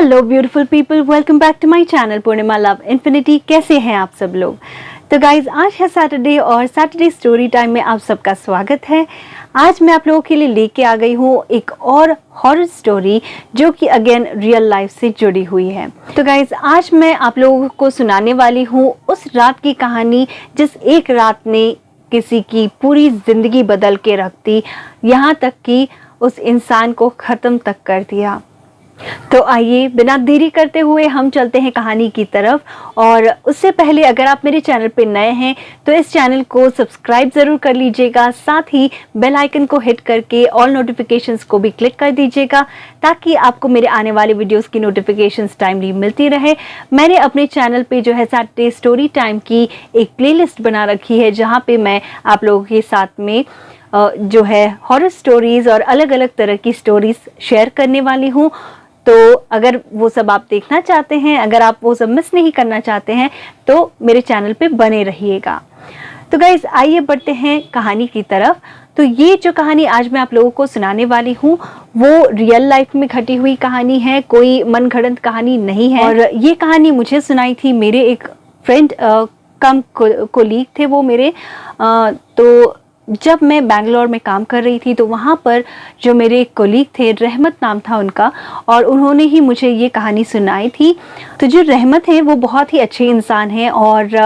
Hello beautiful people, welcome back to my channel Purnima love infinity. कैसे हैं आप सब लोग? तो गाइज, आज है सैटरडे और सैटरडे स्टोरी टाइम में आप सबका स्वागत है। आज मैं आप लोगों के लिए लेके आ गई हूँ एक और हॉरर स्टोरी जो कि अगेन रियल लाइफ से जुड़ी हुई है। तो गाइज, आज मैं आप लोगों को सुनाने वाली हूँ उस रात की कहानी जिस एक रात ने किसी की पूरी जिंदगी बदल के रख दी, यहाँ तक कि उस इंसान को ख़त्म तक कर दिया। तो आइए बिना देरी करते हुए हम चलते हैं कहानी की तरफ। और उससे पहले अगर आप मेरे चैनल पे नए हैं तो इस चैनल को सब्सक्राइब ज़रूर कर लीजिएगा, साथ ही बेल आइकन को हिट करके ऑल नोटिफिकेशंस को भी क्लिक कर दीजिएगा ताकि आपको मेरे आने वाले वीडियोस की नोटिफिकेशंस टाइमली मिलती रहे। मैंने अपने चैनल पे जो है सैटरडे स्टोरी टाइम की एक प्लेलिस्ट बना रखी है जहाँ पे मैं आप लोगों के साथ में जो है हॉरर स्टोरीज़ और अलग अलग तरह की स्टोरीज़ शेयर करने वाली हूँ। तो अगर वो सब आप देखना चाहते हैं, अगर आप वो सब मिस नहीं करना चाहते हैं तो मेरे चैनल पे बने रहिएगा। तो गाइज, आइए बढ़ते हैं कहानी की तरफ। तो ये जो कहानी आज मैं आप लोगों को सुनाने वाली हूँ वो रियल लाइफ में घटी हुई कहानी है, कोई मनगढ़ंत कहानी नहीं है। और ये कहानी मुझे सुनाई थी मेरे एक फ्रेंड कम कोलीग थे वो मेरे। तो जब मैं बैंगलोर में काम कर रही थी तो वहाँ पर जो मेरे एक कोलीग थे, रहमत नाम था उनका, और उन्होंने ही मुझे ये कहानी सुनाई थी। तो जो रहमत है वो बहुत ही अच्छे इंसान हैं और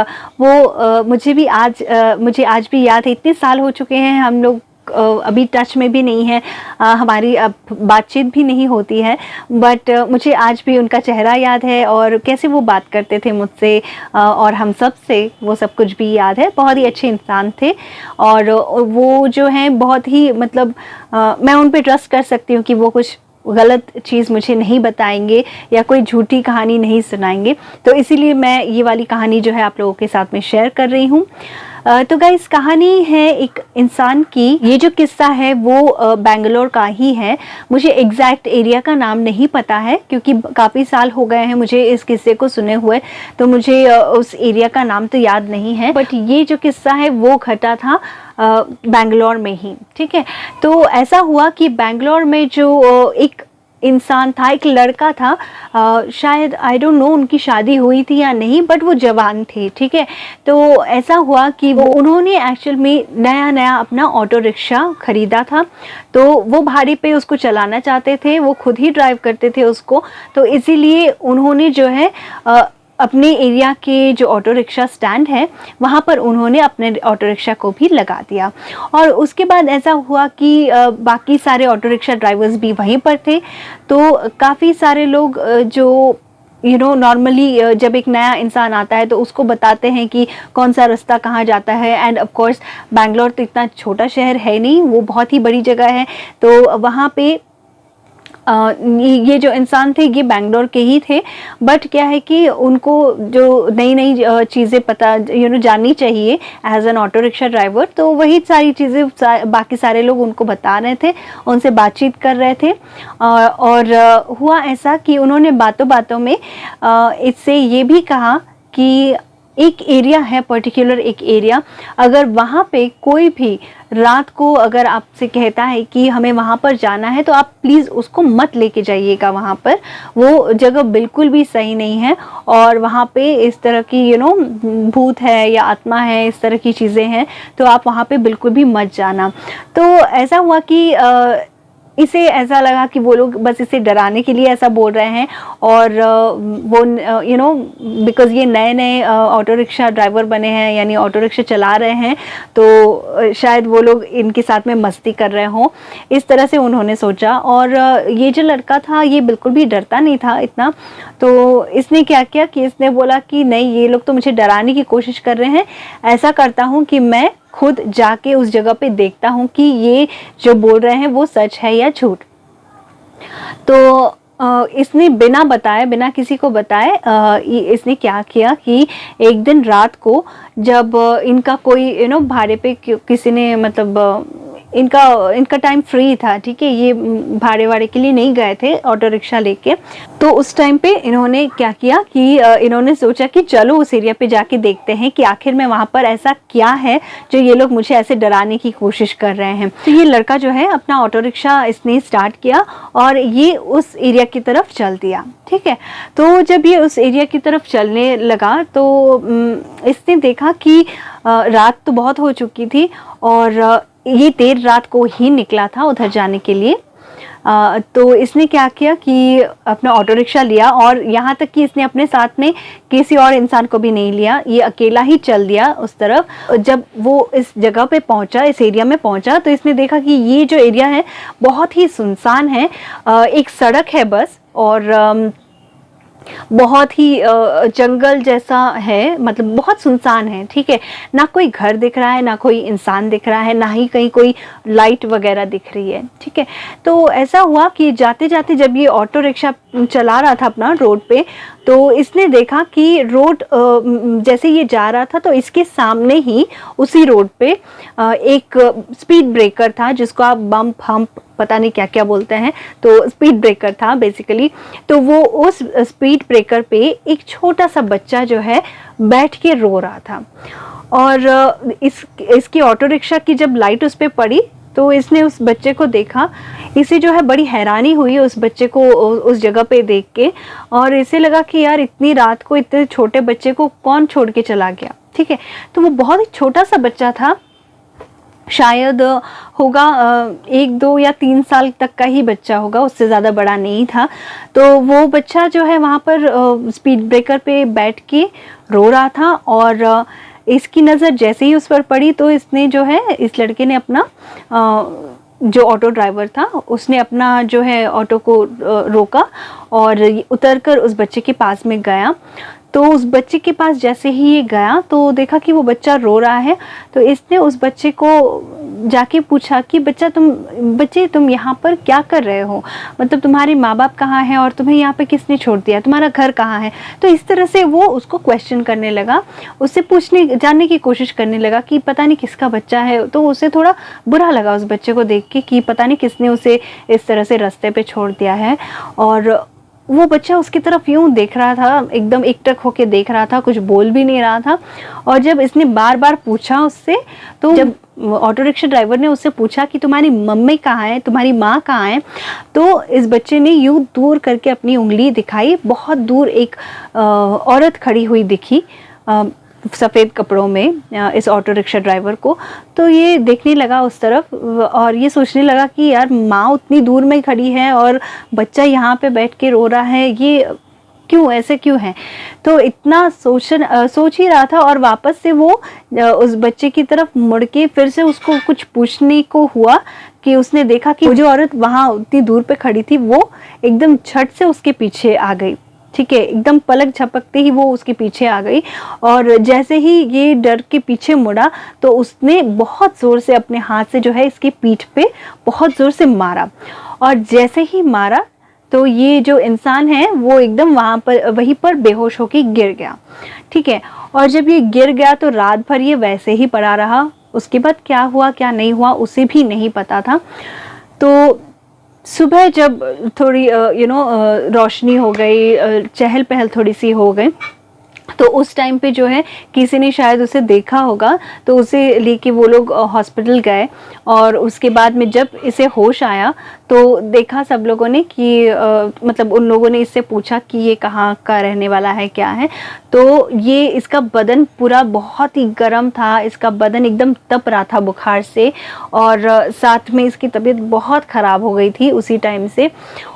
वो मुझे आज भी याद है। इतने साल हो चुके हैं, हम लोग अभी टच में भी नहीं है, हमारी अब बातचीत भी नहीं होती है, बट मुझे आज भी उनका चेहरा याद है और कैसे वो बात करते थे मुझसे और हम सब से, वो सब कुछ भी याद है। बहुत ही अच्छे इंसान थे और वो जो हैं बहुत ही मतलब मैं उन पे ट्रस्ट कर सकती हूँ कि वो कुछ गलत चीज़ मुझे नहीं बताएंगे या कोई झूठी कहानी नहीं सुनाएंगे। तो इसीलिए मैं ये वाली कहानी जो है आप लोगों के साथ में शेयर कर रही हूँ। तो गाइस, कहानी है एक इंसान की। ये जो किस्सा है वो बेंगलोर का ही है। मुझे एग्जैक्ट एरिया का नाम नहीं पता है क्योंकि काफ़ी साल हो गए हैं मुझे इस किस्से को सुने हुए, तो मुझे उस एरिया का नाम तो याद नहीं है। बट ये जो किस्सा है वो घटा था बेंगलोर में ही, ठीक है। तो ऐसा हुआ कि बेंगलोर में जो एक इंसान था, एक लड़का था, शायद आई डोंट नो उनकी शादी हुई थी या नहीं, बट वो जवान थे, ठीक है। तो ऐसा हुआ कि उन्होंने एक्चुअल में नया नया अपना ऑटो रिक्शा खरीदा था। तो वो भाड़े पे उसको चलाना चाहते थे, वो खुद ही ड्राइव करते थे उसको। तो इसीलिए उन्होंने जो है अपने एरिया के जो ऑटो रिक्शा स्टैंड है वहाँ पर उन्होंने अपने ऑटो रिक्शा को भी लगा दिया। और उसके बाद ऐसा हुआ कि बाकी सारे ऑटो रिक्शा ड्राइवर्स भी वहीं पर थे। तो काफ़ी सारे लोग जो नॉर्मली जब एक नया इंसान आता है तो उसको बताते हैं कि कौन सा रास्ता कहाँ जाता है। एंड ऑफ कोर्स बैंगलोर तो इतना छोटा शहर है नहीं, वो बहुत ही बड़ी जगह है। तो वहाँ पे ये जो इंसान थे ये बैंगलोर के ही थे, बट क्या है कि उनको जो नई नई चीज़ें पता जाननी चाहिए as an auto rickshaw driver, तो वही सारी चीज़ें बाकी सारे लोग उनको बता रहे थे, उनसे बातचीत कर रहे थे। और हुआ ऐसा कि उन्होंने बातों बातों में इससे ये भी कहा कि एक एरिया है, पर्टिकुलर एक एरिया, अगर वहाँ पे कोई भी रात को अगर आपसे कहता है कि हमें वहाँ पर जाना है तो आप प्लीज़ उसको मत लेके जाइएगा वहाँ पर। वो जगह बिल्कुल भी सही नहीं है और वहाँ पे इस तरह की भूत है या आत्मा है, इस तरह की चीज़ें हैं, तो आप वहाँ पे बिल्कुल भी मत जाना। तो ऐसा हुआ कि इसे ऐसा लगा कि वो लोग बस इसे डराने के लिए ऐसा बोल रहे हैं। और वो बिकॉज़ ये नए नए ऑटो रिक्शा ड्राइवर बने हैं, यानी ऑटो रिक्शा चला रहे हैं, तो शायद वो लोग इनके साथ में मस्ती कर रहे हों, इस तरह से उन्होंने सोचा। और ये जो लड़का था ये बिल्कुल भी डरता नहीं था इतना। तो इसने क्या किया कि इसने बोला कि नहीं, ये लोग तो मुझे डराने की कोशिश कर रहे हैं, ऐसा करता हूँ कि मैं खुद जाके उस जगह पे देखता हूँ कि ये जो बोल रहे हैं वो सच है या झूठ। तो इसने बिना बताए, बिना किसी को बताए, इसने क्या किया कि एक दिन रात को जब इनका कोई भाड़े पे किसी ने मतलब इनका टाइम फ्री था, ठीक है, ये भाड़े वाड़े के लिए नहीं गए थे ऑटो रिक्शा लेके। तो उस टाइम पे इन्होंने क्या किया कि इन्होंने सोचा कि चलो उस एरिया पे जाके देखते हैं कि आखिर में वहाँ पर ऐसा क्या है जो ये लोग मुझे ऐसे डराने की कोशिश कर रहे हैं। तो ये लड़का जो है अपना ऑटो रिक्शा इसने स्टार्ट किया और ये उस एरिया की तरफ चल दिया, ठीक है। तो जब ये उस एरिया की तरफ चलने लगा तो इसने देखा कि रात तो बहुत हो चुकी थी और ये देर रात को ही निकला था उधर जाने के लिए। तो इसने क्या किया कि अपना ऑटो रिक्शा लिया और यहाँ तक कि इसने अपने साथ में किसी और इंसान को भी नहीं लिया, ये अकेला ही चल दिया उस तरफ। जब वो इस जगह पे पहुँचा, इस एरिया में पहुँचा, तो इसने देखा कि ये जो एरिया है बहुत ही सुनसान है। एक सड़क है बस और बहुत ही जंगल जैसा है, मतलब बहुत सुनसान है, ठीक है। ना कोई घर दिख रहा है, ना कोई इंसान दिख रहा है, ना ही कहीं कोई लाइट वगैरह दिख रही है, ठीक है। तो ऐसा हुआ कि जाते जाते जब ये ऑटो रिक्शा चला रहा था अपना रोड पे, तो इसने देखा कि रोड जैसे ये जा रहा था तो इसके सामने ही उसी रोड पे एक स्पीड ब्रेकर था, जिसको आप बम्प हम्प पता नहीं क्या क्या बोलते हैं, तो स्पीड ब्रेकर था बेसिकली। तो वो उस स्पीड ब्रेकर पे एक छोटा सा बच्चा जो है बैठ के रो रहा था और इसकी ऑटो रिक्शा की जब लाइट उस पे पड़ी तो इसने उस बच्चे को देखा। इसे जो है बड़ी हैरानी हुई उस बच्चे को उस जगह पे देख के, और इसे लगा कि यार इतनी रात को इतने छोटे बच्चे को कौन छोड़ के चला गया, ठीक है। तो वो बहुत ही छोटा सा बच्चा था, शायद होगा 1, 2 या 3 साल तक का ही बच्चा होगा, उससे ज़्यादा बड़ा नहीं था। तो वो बच्चा जो है वहाँ पर स्पीड ब्रेकर पे बैठ के रो रहा था और इसकी नज़र जैसे ही उस पर पड़ी तो इसने जो है, इस लड़के ने अपना जो ऑटो ड्राइवर था उसने अपना जो है ऑटो को रोका और उतरकर उस बच्चे के पास में गया। तो उस बच्चे के पास जैसे ही ये गया तो देखा कि वो बच्चा रो रहा है। तो इसने उस बच्चे को जाके पूछा कि बच्चे तुम यहाँ पर क्या कर रहे हो, मतलब तुम्हारे माँ बाप कहाँ हैं और तुम्हें यहाँ पे किसने छोड़ दिया, तुम्हारा घर कहाँ है। तो इस तरह से वो उसको क्वेश्चन करने लगा, उससे जानने की कोशिश करने लगा कि पता नहीं किसका बच्चा है। तो उसे थोड़ा बुरा लगा उस बच्चे को देख के कि पता नहीं किसने उसे इस तरह से रास्ते पे छोड़ दिया है। और वो बच्चा उसकी तरफ यूं देख रहा था, एकदम एकटक होके देख रहा था, कुछ बोल भी नहीं रहा था। और जब इसने बार बार पूछा उससे, तो जब ऑटो रिक्शा ड्राइवर ने उससे पूछा कि तुम्हारी मम्मी कहाँ है, तुम्हारी माँ कहाँ है, तो इस बच्चे ने यूं दूर करके अपनी उंगली दिखाई। बहुत दूर एक औरत खड़ी हुई दिखी सफ़ेद कपड़ों में इस ऑटो रिक्शा ड्राइवर को। तो ये देखने लगा उस तरफ और ये सोचने लगा कि यार माँ उतनी दूर में खड़ी है और बच्चा यहाँ पे बैठ के रो रहा है, ये क्यों, ऐसे क्यों है। तो इतना सोच ही रहा था और वापस से वो उस बच्चे की तरफ मुड़ के फिर से उसको कुछ पूछने को हुआ कि उसने देखा कि वो जो औरत वहाँ उतनी दूर पे खड़ी थी वो एकदम झट से उसके पीछे आ गई, ठीक है। एकदम पलक झपकते ही वो उसके पीछे आ गई और जैसे ही ये डर के पीछे मुड़ा तो उसने बहुत ज़ोर से अपने हाथ से जो है इसकी पीठ पे बहुत ज़ोर से मारा। और जैसे ही मारा तो ये जो इंसान है वो एकदम वहीं पर बेहोश होकर गिर गया, ठीक है। और जब ये गिर गया तो रात भर ये वैसे ही पड़ा रहा। उसके बाद क्या हुआ क्या नहीं हुआ उसे भी नहीं पता था। तो सुबह जब थोड़ी रोशनी हो गई, चहल पहल थोड़ी सी हो गई, तो उस टाइम पे जो है किसी ने शायद उसे देखा होगा, तो उसे लेके वो लोग हॉस्पिटल गए। और उसके बाद में जब इसे होश आया तो देखा सब लोगों ने कि मतलब उन लोगों ने इससे पूछा कि ये कहाँ का रहने वाला है, क्या है। तो ये इसका बदन पूरा बहुत ही गर्म था, इसका बदन एकदम तप रहा था बुखार से और साथ में इसकी तबीयत बहुत ख़राब हो गई थी उसी टाइम से।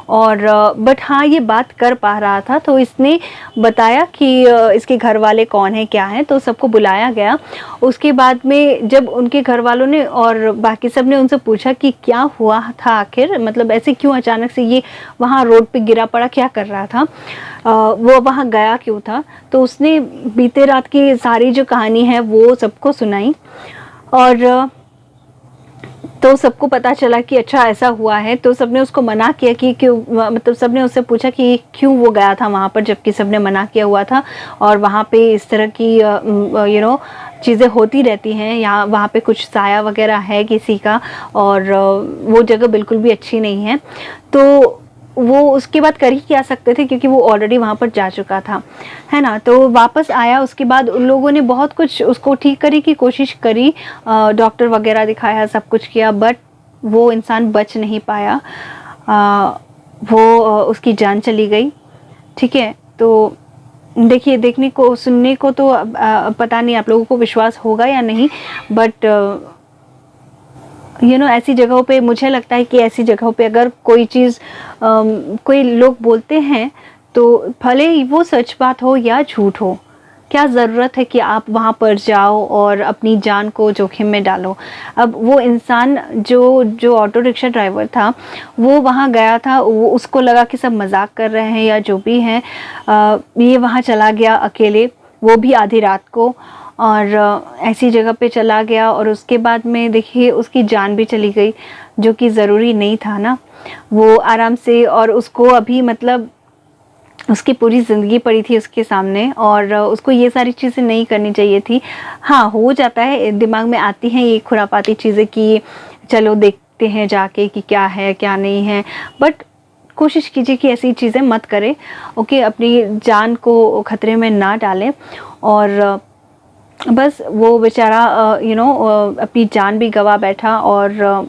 और बट हाँ ये बात कर पा रहा था। तो इसने बताया कि इसके घर वाले कौन है क्या है, तो सबको बुलाया गया। उसके बाद में जब उनके घर वालों ने और बाकी सब ने उनसे पूछा कि क्या हुआ था आखिर, मतलब ऐसे क्यों अचानक से ये वहाँ रोड पे गिरा पड़ा, क्या कर रहा था, वो वहाँ गया क्यों था, तो उसने बीते रात की सारी जो कहानी है वो सबको सुनाई। और तो सबको पता चला कि अच्छा ऐसा हुआ है। तो सबने उसको मना किया कि क्यों, मतलब सबने उससे पूछा कि क्यों वो गया था वहाँ पर, जबकि सबने मना किया हुआ था और वहाँ पे इस तरह की चीज़ें होती रहती हैं, यहाँ वहाँ पे कुछ साया वगैरह है किसी का, और वो जगह बिल्कुल भी अच्छी नहीं है। तो वो उसके बाद कर ही क्या सकते थे, क्योंकि वो ऑलरेडी वहाँ पर जा चुका था, है ना। तो वापस आया, उसके बाद उन लोगों ने बहुत कुछ उसको ठीक करने की कोशिश करी, डॉक्टर वगैरह दिखाया, सब कुछ किया, बट वो इंसान बच नहीं पाया। उसकी जान चली गई। ठीक है, तो देखिए, देखने को सुनने को तो पता नहीं आप लोगों को विश्वास होगा या नहीं, बट ऐसी जगहों पे मुझे लगता है कि ऐसी जगहों पे अगर कोई चीज़ कोई लोग बोलते हैं तो भले ही वो सच बात हो या झूठ हो, क्या ज़रूरत है कि आप वहाँ पर जाओ और अपनी जान को जोखिम में डालो। अब वो इंसान जो ऑटो रिक्शा ड्राइवर था, वो वहाँ गया था, वो उसको लगा कि सब मजाक कर रहे हैं या जो भी हैं, ये वहाँ चला गया अकेले, वो भी आधी रात को, और ऐसी जगह पे चला गया, और उसके बाद में देखिए उसकी जान भी चली गई, जो कि ज़रूरी नहीं था ना। वो आराम से, और उसको अभी मतलब उसकी पूरी ज़िंदगी पड़ी थी उसके सामने, और उसको ये सारी चीज़ें नहीं करनी चाहिए थी। हाँ, हो जाता है, दिमाग में आती हैं ये खुरापाती चीज़ें कि चलो देखते हैं जाके कि क्या है क्या नहीं है, बट कोशिश कीजिए कि ऐसी चीज़ें मत करें। ओके, अपनी जान को खतरे में ना डालें। और बस वो बेचारा अपनी जान भी गवा बैठा, और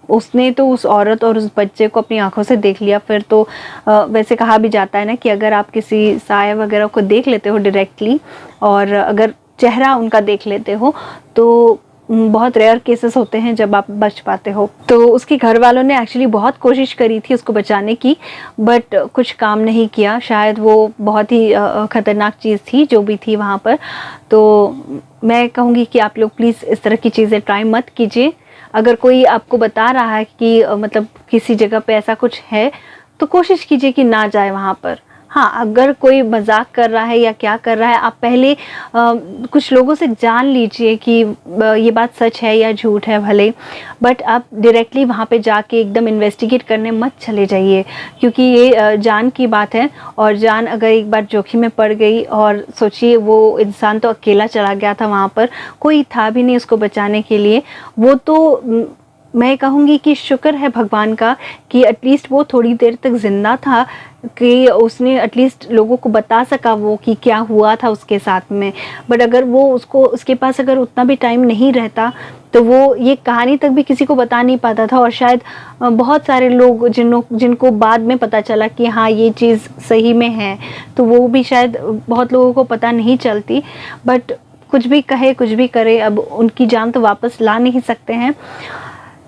उसने तो उस औरत और उस बच्चे को अपनी आंखों से देख लिया। फिर तो वैसे कहा भी जाता है ना कि अगर आप किसी साया वगैरह को देख लेते हो डायरेक्टली, और अगर चेहरा उनका देख लेते हो, तो बहुत रेयर केसेस होते हैं जब आप बच पाते हो। तो उसके घर वालों ने एक्चुअली बहुत कोशिश करी थी उसको बचाने की, बट कुछ काम नहीं किया। शायद वो बहुत ही ख़तरनाक चीज़ थी जो भी थी वहाँ पर। तो मैं कहूँगी कि आप लोग प्लीज़ इस तरह की चीज़ें ट्राई मत कीजिए। अगर कोई आपको बता रहा है कि मतलब किसी जगह पे ऐसा कुछ है, तो कोशिश कीजिए कि ना जाए वहाँ पर। हाँ, अगर कोई मजाक कर रहा है या क्या कर रहा है, आप पहले कुछ लोगों से जान लीजिए कि ये बात सच है या झूठ है भले, बट आप डायरेक्टली वहाँ पे जाके एकदम इन्वेस्टिगेट करने मत चले जाइए, क्योंकि ये जान की बात है। और जान अगर एक बार जोखिम में पड़ गई, और सोचिए वो इंसान तो अकेला चला गया था वहाँ पर, कोई था भी नहीं उसको बचाने के लिए। वो तो मैं कहूँगी कि शुक्र है भगवान का कि एटलीस्ट वो थोड़ी देर तक ज़िंदा था, कि उसने एटलीस्ट लोगों को बता सका वो कि क्या हुआ था उसके साथ में। बट अगर वो उसके पास अगर उतना भी टाइम नहीं रहता, तो वो ये कहानी तक भी किसी को बता नहीं पाता था। और शायद बहुत सारे लोग जिनको बाद में पता चला कि हाँ ये चीज़ सही में है, तो वो भी शायद बहुत लोगों को पता नहीं चलती। बट कुछ भी कहे कुछ भी करे, अब उनकी जान तो वापस ला नहीं सकते हैं।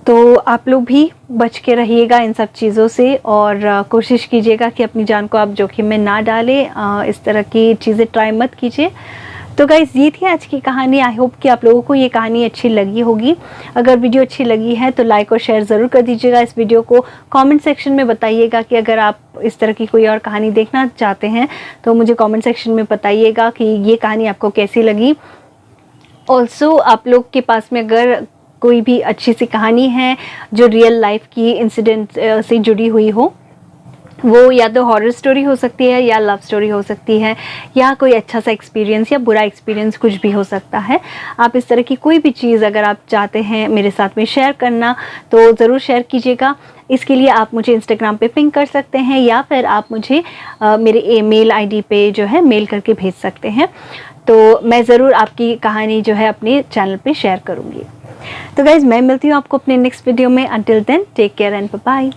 तो आप लोग भी बच के रहिएगा इन सब चीज़ों से, और कोशिश कीजिएगा कि अपनी जान को आप जोखिम में ना डालें। इस तरह की चीज़ें ट्राई मत कीजिए। तो गाइस, ये थी आज की कहानी। आई होप कि आप लोगों को ये कहानी अच्छी लगी होगी। अगर वीडियो अच्छी लगी है तो लाइक और शेयर ज़रूर कर दीजिएगा इस वीडियो को। कमेंट सेक्शन में बताइएगा कि अगर आप इस तरह की कोई और कहानी देखना चाहते हैं तो मुझे कमेंट सेक्शन में बताइएगा कि ये कहानी आपको कैसी लगी। ऑल्सो आप लोग के पास में अगर कोई भी अच्छी सी कहानी है जो रियल लाइफ की इंसिडेंट से जुड़ी हुई हो, वो या तो हॉरर स्टोरी हो सकती है या लव स्टोरी हो सकती है, या कोई अच्छा सा एक्सपीरियंस या बुरा एक्सपीरियंस कुछ भी हो सकता है। आप इस तरह की कोई भी चीज़ अगर आप चाहते हैं मेरे साथ में शेयर करना, तो ज़रूर शेयर कीजिएगा। इसके लिए आप मुझे इंस्टाग्राम पे पिंग कर सकते हैं, या फिर आप मुझे मेरे ईमेल आईडी पे जो है मेल करके भेज सकते हैं। तो मैं ज़रूर आपकी कहानी जो है अपने चैनल पे शेयर करूँगी। तो गाइज़, मैं मिलती हूँ आपको अपने नेक्स्ट वीडियो में। Until then, take care and bye bye.